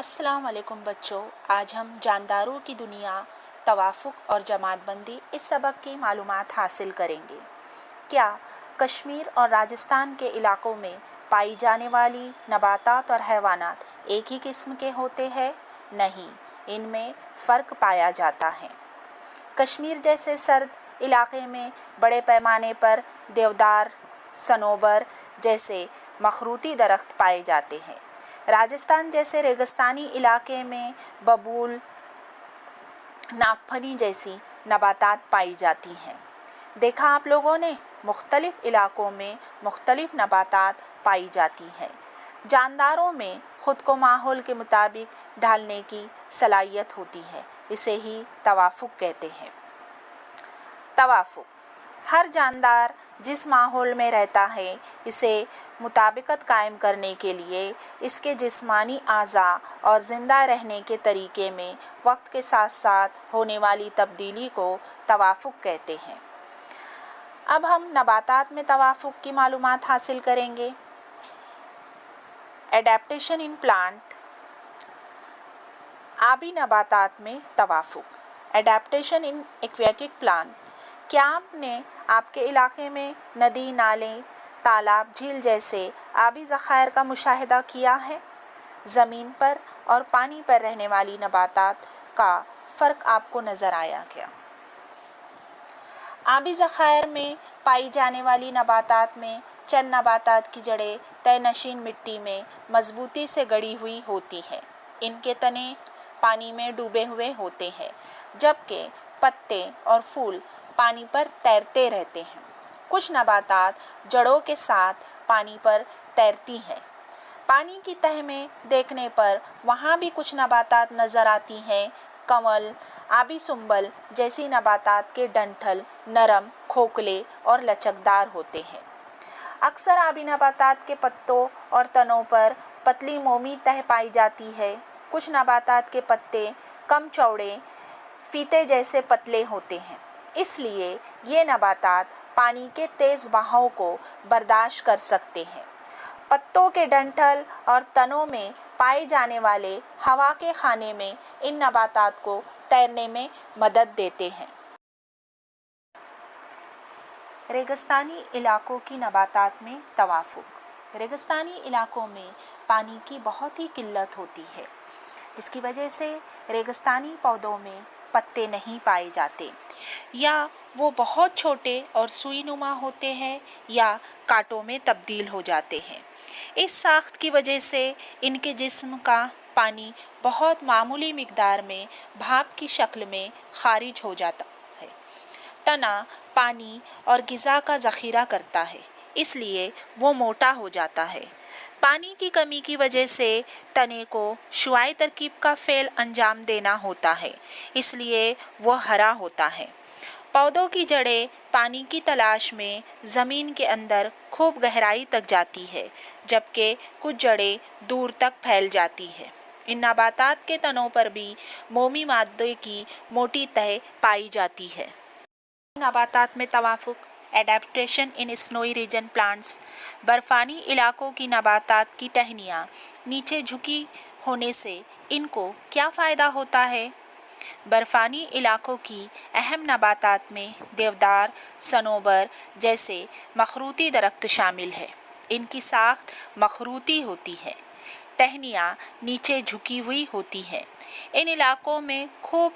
السلام علیکم بچوں، آج ہم جانداروں کی دنیا، توافق اور جماعت بندی اس سبق کی معلومات حاصل کریں گے۔ کیا کشمیر اور راجستھان کے علاقوں میں پائی جانے والی نباتات اور حیوانات ایک ہی قسم کے ہوتے ہیں؟ نہیں، ان میں فرق پایا جاتا ہے۔ کشمیر جیسے سرد علاقے میں بڑے پیمانے پر دیودار، صنوبر جیسے مخروطی درخت پائے جاتے ہیں۔ راجستھان جیسے ریگستانی علاقے میں ببول، ناگپھنی جیسی نباتات پائی جاتی ہیں۔ دیکھا آپ لوگوں نے، مختلف علاقوں میں مختلف نباتات پائی جاتی ہیں۔ جانداروں میں خود کو ماحول کے مطابق ڈھالنے کی صلاحیت ہوتی ہے، اسے ہی توافق کہتے ہیں۔ توافق: ہر جاندار جس ماحول میں رہتا ہے، اسے مطابقت قائم کرنے کے لیے اس کے جسمانی اعضاء اور زندہ رہنے کے طریقے میں وقت کے ساتھ ساتھ ہونے والی تبدیلی کو توافق کہتے ہیں۔ اب ہم نباتات میں توافق کی معلومات حاصل کریں گے۔ ایڈیپٹیشن ان پلانٹ، آبی نباتات میں توافق۔ ایڈیپٹیشن ان ایکویٹک پلانٹ، کیا آپ کے علاقے میں ندی، نالے، تالاب، جھیل جیسے آبی ذخائر کا مشاہدہ کیا ہے؟ زمین پر اور پانی پر رہنے والی نباتات کا فرق آپ کو نظر آیا کیا؟ آبی ذخائر میں پائی جانے والی نباتات میں چند نباتات کی جڑیں طے نشین مٹی میں مضبوطی سے گڑی ہوئی ہوتی ہیں۔ ان کے تنے پانی میں ڈوبے ہوئے ہوتے ہیں، جبکہ پتے اور پھول پانی پر تیرتے رہتے ہیں۔ کچھ نباتات جڑوں کے ساتھ پانی پر تیرتی ہیں۔ پانی کی تہہ میں دیکھنے پر وہاں بھی کچھ نباتات نظر آتی ہیں۔ کنول، آبی سنبل جیسی نباتات کے ڈنٹھل نرم، کھوکھلے اور لچکدار ہوتے ہیں۔ اکثر آبی نباتات کے پتوں اور تنوں پر پتلی مومی تہہ پائی جاتی ہے۔ کچھ نباتات کے پتے کم چوڑے، فیتے جیسے پتلے ہوتے ہیں، اس لیے یہ نباتات پانی کے تیز بہاؤ کو برداشت کر سکتے ہیں۔ پتوں کے ڈنٹھل اور تنوں میں پائے جانے والے ہوا کے خانے میں ان نباتات کو تیرنے میں مدد دیتے ہیں۔ ریگستانی علاقوں کی نباتات میں توافق۔ ریگستانی علاقوں میں پانی کی بہت ہی قلت ہوتی ہے، جس کی وجہ سے ریگستانی پودوں میں پتے نہیں پائے جاتے، یا وہ بہت چھوٹے اور سوئی نما ہوتے ہیں یا کانٹوں میں تبدیل ہو جاتے ہیں۔ اس ساخت کی وجہ سے ان کے جسم کا پانی بہت معمولی مقدار میں بھاپ کی شکل میں خارج ہو جاتا ہے۔ تنا پانی اور غذا کا ذخیرہ کرتا ہے، اس لیے وہ موٹا ہو جاتا ہے۔ پانی کی کمی کی وجہ سے تنے کو شعاعی ترکیب کا فعل انجام دینا ہوتا ہے، اس لیے وہ ہرا ہوتا ہے۔ پودوں کی جڑیں پانی کی تلاش میں زمین کے اندر خوب گہرائی تک جاتی ہے، جبکہ کچھ جڑیں دور تک پھیل جاتی ہیں۔ ان نباتات کے تنوں پر بھی مومی مادے کی موٹی تہہ پائی جاتی ہے۔ نباتات میں توافق۔ ایڈیپٹیشن ان سنوئی ریجن پلانٹس، برفانی علاقوں کی نباتات کی ٹہنیاں نیچے جھکی ہونے سے ان کو کیا فائدہ ہوتا ہے؟ برفانی علاقوں کی اہم نباتات میں دیودار، صنوبر جیسے مخروطی درخت شامل ہے۔ ان کی ساخت مخروطی ہوتی ہے، ٹہنیاں نیچے جھکی ہوئی ہوتی ہیں۔ ان علاقوں میں خوب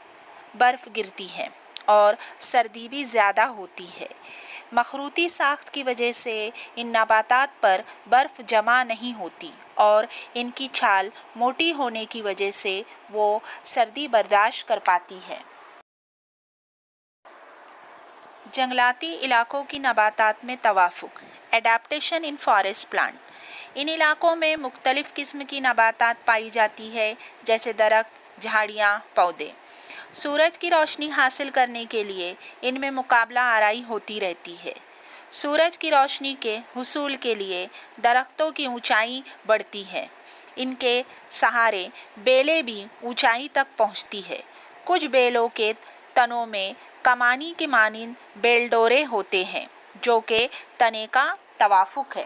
برف گرتی ہے اور سردی بھی زیادہ ہوتی ہے۔ مخروطی ساخت کی وجہ سے ان نباتات پر برف جمع نہیں ہوتی اور ان کی چھال موٹی ہونے کی وجہ سے وہ سردی برداشت کر پاتی ہے۔ جنگلاتی علاقوں کی نباتات میں توافق۔ ایڈیپٹیشن ان فارسٹ پلانٹ، ان علاقوں میں مختلف قسم کی نباتات پائی جاتی ہے، جیسے درخت، جھاڑیاں، پودے۔ سورج کی روشنی حاصل کرنے کے لیے ان میں مقابلہ آرائی ہوتی رہتی ہے۔ سورج کی روشنی کے حصول کے لیے درختوں کی اونچائی بڑھتی ہے، ان کے سہارے بیلیں بھی اونچائی تک پہنچتی ہے۔ کچھ بیلوں کے تنوں میں کمانی کے مانند بیل ڈورے ہوتے ہیں، جو کہ تنے کا توافق ہے۔